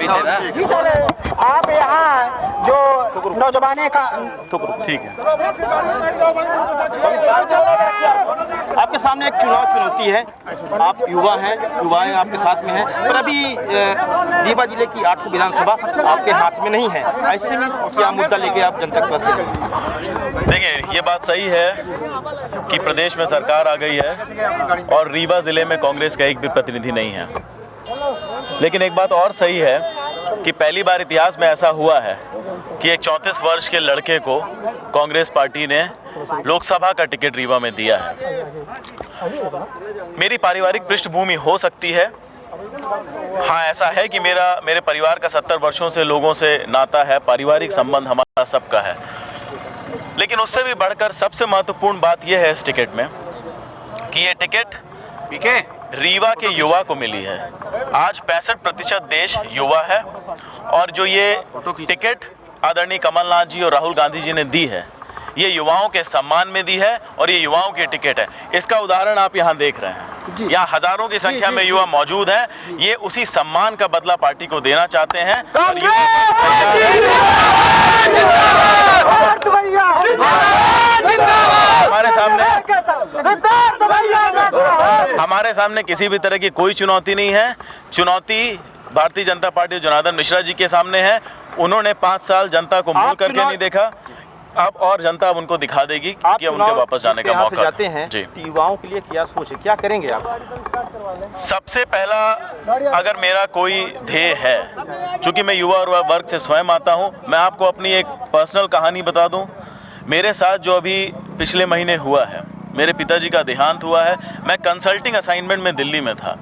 दे रहा है। जी सर, आप यहाँ जो नौजवान का ठीक है, आपके सामने एक चुनाव चुनौती है। आप युवा हैं, युवाएं आपके साथ में हैं, पर अभी रीवा जिले की 800 विधानसभा आपके हाथ में नहीं है। ऐसे में क्या मुद्दा लेके आप जनता के पास हैं? देखिए, ये बात सही है कि प्रदेश में सरकार आ गई है और रीवा जिले में कांग्रेस का एक भी प्रतिनिधि नहीं है। लेकिन एक बात और सही है कि पहली बार इतिहास में ऐसा हुआ है कि एक 34 वर्ष के लड़के को कांग्रेस पार्टी ने लोकसभा का टिकट रीवा में दिया है। मेरी पारिवारिक पृष्ठभूमि हो सकती है, हाँ ऐसा है कि मेरे परिवार का 70 वर्षों से लोगों से नाता है, पारिवारिक संबंध हमारा सबका है। लेकिन उससे भी बढ़कर सबसे महत्वपूर्ण बात यह है इस टिकट में कि ये टिकट रीवा के युवा को मिली है। आज 65% देश युवा है और जो ये टिकट आदरणीय कमलनाथ जी और राहुल गांधी जी ने दी है, ये युवाओं के सम्मान में दी है और ये युवाओं की टिकट है। इसका उदाहरण आप यहाँ देख रहे हैं, यहाँ हजारों की संख्या में युवा मौजूद हैं। ये उसी सम्मान का बदला पार्टी को देना चाहते हैं। हमारे सामने किसी भी तरह की कोई चुनौती नहीं है। चुनौती भारतीय जनता पार्टी जनार्दन मिश्रा जी के सामने है। उन्होंने 5 साल जनता को मुड़ करके नहीं देखा, अब और जनता अब उनको दिखा देगी कि उनके वापस जाने का मौका जाते हैं जी। युवाओं के लिए क्या सोच है, क्या करेंगे आप? सबसे पहला, अगर मेरा कोई ध्येय है, चूंकि मैं युवा और वर्ग से स्वयं आता हूं, मैं आपको अपनी एक पर्सनल कहानी बता दूं। मेरे साथ जो अभी पिछले महीने हुआ है, मेरे पिताजी का देहांत हुआ है। मैं कंसल्टिंग असाइनमेंट में दिल्ली में था।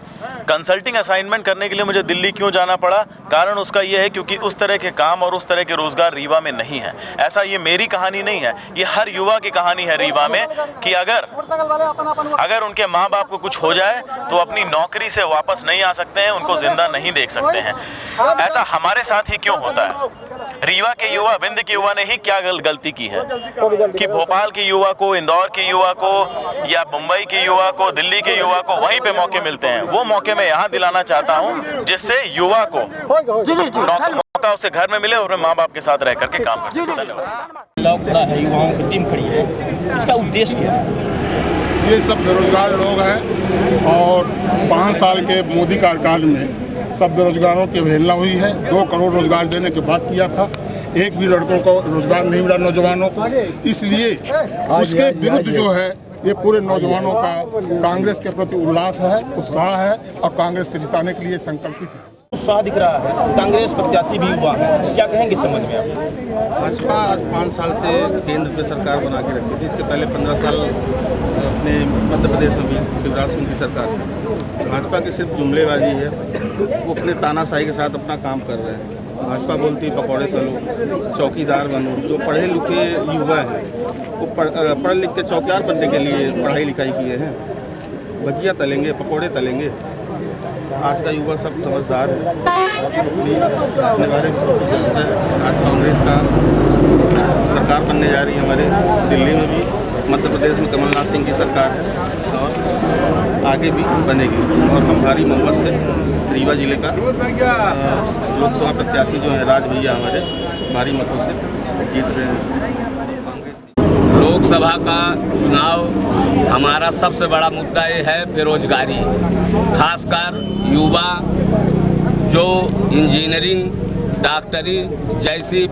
कंसल्टिंग असाइनमेंट करने के लिए मुझे दिल्ली क्यों जाना पड़ा? कारण उसका यह है क्योंकि उस तरह के काम और उस तरह के रोजगार रीवा में नहीं है। ऐसा ये मेरी कहानी नहीं है, ये हर युवा की कहानी है रीवा में कि अगर उनके माँ बाप को कुछ हो जाए तो अपनी नौकरी से वापस नहीं आ सकते हैं, उनको जिंदा नहीं देख सकते हैं। ऐसा हमारे साथ ही क्यों होता है? रीवा के युवा, विंध्य के युवा ने ही क्या गलती की है कि भोपाल के युवा को, इंदौर के युवा को या मुंबई के युवा को, दिल्ली के युवा को वहीं पे मौके मिलते हैं। वो मौके मैं यहाँ दिलाना चाहता हूँ जिससे युवा को मौका उससे घर में मिले और अपने माँ बाप के साथ रह करके काम कर सके। धन्यवाद। खड़ा है, युवाओं की टीम खड़ी है, इसका उद्देश्य क्या है? ये सब बेरोजगार लोग हैं और 5 साल के मोदी कार्यकाल में सब बेरोजगारों की अवहेलना हुई है। 2 करोड़ रोजगार देने की बात किया था, एक भी लड़कों को रोजगार नहीं मिला, नौजवानों को। इसलिए उसके विरुद्ध जो है ये पूरे नौजवानों का कांग्रेस के प्रति उल्लास है, उत्साह है और कांग्रेस के जिताने के लिए संकल्पित है। उत्साह दिख रहा है, कांग्रेस प्रत्याशी भी हुआ है, क्या कहेंगे समझ में आप? भाजपा आज 5 साल से केंद्र में सरकार बना के रखी थी। इसके पहले 15 साल अपने मध्य प्रदेश में भी शिवराज सिंह की सरकार थी। भाजपा की सिर्फ जुमलेबाजी है, वो अपने तानाशाही के साथ अपना काम कर रहे हैं। भाजपा बोलती पकौड़े तलो, चौकीदार बनो। जो पढ़े लिखे युवा हैं वो पढ़ लिख के चौकीदार बनने के लिए पढ़ाई लिखाई किए हैं। भजिया तलेंगे, पकौड़े तलेंगे। आज का युवा सब समझदार है, अपने बारे में सोचता है। आज कांग्रेस का सरकार बनने जा रही है हमारे दिल्ली में भी, मध्य प्रदेश में कमलनाथ सिंह की सरकार है और आगे भी बनेगी। और हम भारी बहुमत से रीवा जिले का लोकसभा प्रत्याशी जो है राज भैया हमारे भारी मतों से जीत रहे हैं। लोकसभा का चुनाव हमारा सबसे बड़ा मुद्दा ये है बेरोजगारी, खासकर युवा जो इंजीनियरिंग, डॉक्टरी जैसी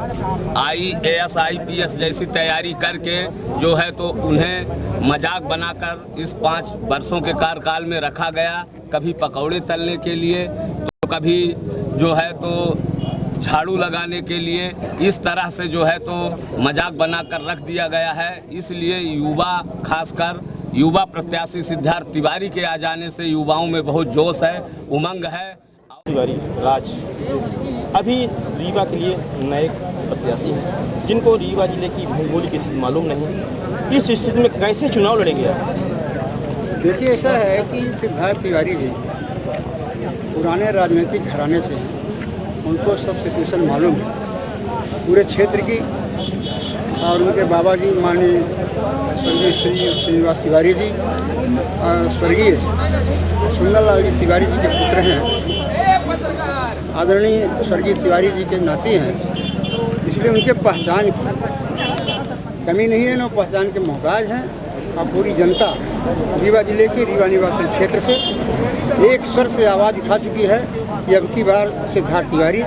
IAS IPS जैसी तैयारी करके जो है तो उन्हें मजाक बनाकर इस 5 वर्षों के कार्यकाल में रखा गया। कभी पकौड़े तलने के लिए तो कभी जो है तो झाड़ू लगाने के लिए, इस तरह से जो है तो मजाक बनाकर रख दिया गया है। इसलिए युवा, खासकर युवा प्रत्याशी सिद्धार्थ तिवारी के आ जाने से युवाओं में बहुत जोश है, उमंग है। तिवारी राज अभी रीवा के लिए नए प्रत्याशी हैं जिनको रीवा जिले की भौगोलिक स्थिति मालूम नहीं। इस स्थिति में कैसे चुनाव लड़ेंगे आप? देखिए, ऐसा है कि सिद्धार्थ तिवारी जी पुराने राजनीतिक घराने से हैं, उनको सब सिचुएशन मालूम है पूरे क्षेत्र की। और उनके बाबा जी माननीय स्वर्गीय श्री श्रीनिवास तिवारी जी और स्वर्गीय सुंदरलाल जी तिवारी जी के पुत्र हैं। आदरणीय स्वर्गीय तिवारी जी के नाती हैं, इसलिए उनके पहचान की कमी नहीं है, न पहचान के मोहताज हैं। और पूरी जनता रीवा जिले के रीवा निर्वाचन क्षेत्र से एक स्वर से आवाज़ उठा चुकी है कि अब की बार सिद्धार्थ तिवारी